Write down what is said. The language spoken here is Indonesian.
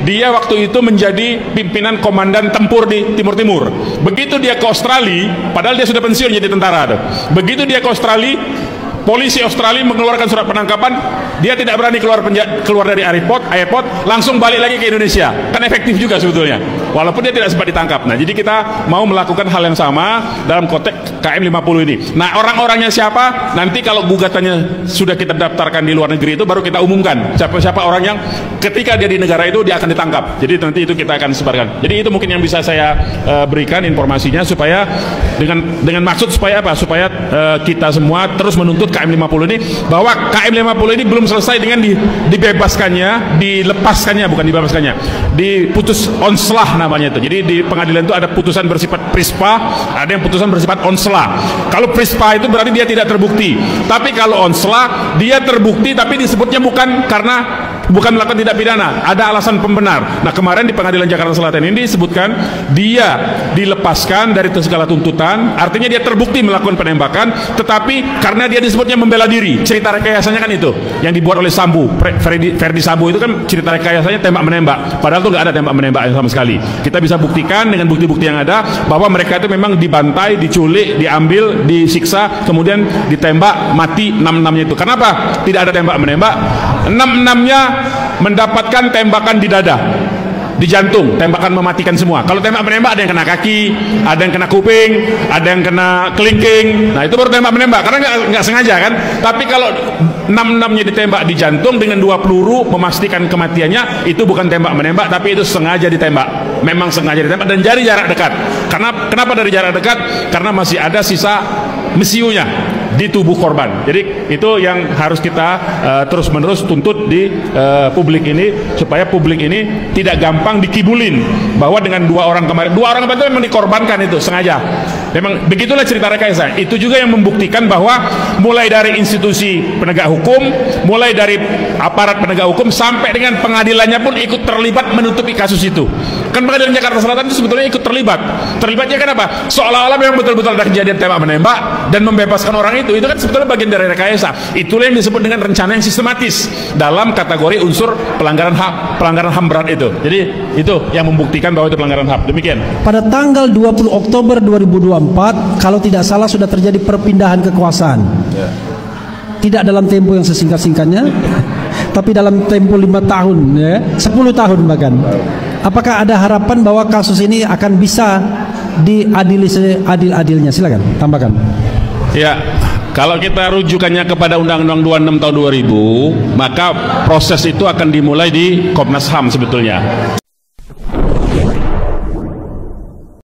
dia waktu itu menjadi pimpinan komandan tempur di Timur Timur. Begitu dia ke Australia, padahal dia sudah pensiun jadi tentara tuh. Begitu dia ke Australia, polisi Australia mengeluarkan surat penangkapan, dia tidak berani keluar dari airport, langsung balik lagi ke Indonesia. Kan efektif juga sebetulnya, walaupun dia tidak sempat ditangkap. Nah, jadi kita mau melakukan hal yang sama dalam konteks KM50 ini. Nah, orang-orangnya siapa? Nanti kalau gugatannya sudah kita daftarkan di luar negeri itu baru kita umumkan siapa orang yang ketika dia di negara itu dia akan ditangkap. Jadi nanti itu kita akan sebarkan. Jadi itu mungkin yang bisa saya berikan informasinya, supaya dengan maksud supaya apa? Supaya kita semua terus menuntut KM50 ini, bahwa KM50 ini belum selesai dengan dibebaskannya, dilepaskannya, bukan dibebaskannya, diputus onslah namanya itu. Jadi di pengadilan itu ada putusan bersifat prispa, ada yang putusan bersifat onslah. Kalau prispa itu berarti dia tidak terbukti, tapi kalau onslah dia terbukti tapi disebutnya bukan melakukan tindak pidana, ada alasan pembenar. Nah, kemarin di pengadilan Jakarta Selatan ini disebutkan dia dilepaskan dari segala tuntutan, artinya dia terbukti melakukan penembakan, tetapi karena dia disebutnya membela diri. Cerita rekayasanya kan itu yang dibuat oleh Sambo, Ferdi Sambo itu kan cerita rekayasanya tembak menembak, padahal itu nggak ada tembak menembak sama sekali. Kita bisa buktikan dengan bukti-bukti yang ada bahwa mereka itu memang dibantai, diculik, diambil, disiksa, kemudian ditembak mati 6-6-nya itu. Kenapa tidak ada tembak menembak? 6-6-nya mendapatkan tembakan di dada, di jantung, tembakan mematikan semua. Kalau tembak menembak ada yang kena kaki, ada yang kena kuping, ada yang kena kelingking. Nah, itu baru tembak menembak karena nggak sengaja kan. Tapi kalau 6-6-nya ditembak di jantung dengan 2 peluru memastikan kematiannya, itu bukan tembak menembak, tapi itu sengaja ditembak. Memang sengaja ditembak dan dari jarak dekat. Kenapa dari jarak dekat? Karena masih ada sisa mesiunya di tubuh korban. Jadi itu yang harus kita terus-menerus tuntut di publik ini, supaya publik ini tidak gampang dikibulin bahwa dengan 2 orang kemarin itu memang dikorbankan, itu sengaja. Memang begitulah cerita rekayasa. Itu juga yang membuktikan bahwa mulai dari institusi penegak hukum, mulai dari aparat penegak hukum sampai dengan pengadilannya pun ikut terlibat menutupi kasus itu. Kan pengadilan Jakarta Selatan itu sebetulnya ikut terlibat. Terlibatnya kenapa? Seolah-olah memang betul-betul ada kejadian tembak menembak dan membebaskan orang itu kan sebetulnya bagian dari rekayasa. Itulah yang disebut dengan rencana yang sistematis dalam kategori unsur pelanggaran HAM berat itu. Jadi itu yang membuktikan bahwa itu pelanggaran HAM. Demikian. Pada tanggal 20 Oktober 2024, kalau tidak salah sudah terjadi perpindahan kekuasaan. Ya. Tidak dalam tempo yang sesingkat-singkatnya, tapi dalam tempo 5 tahun, ya, 10 tahun bahkan. Apakah ada harapan bahwa kasus ini akan bisa diadili seadil-adilnya? Silakan tambahkan. Ya, kalau kita rujukannya kepada Undang-Undang 26 tahun 2000, maka proses itu akan dimulai di Komnas HAM sebetulnya.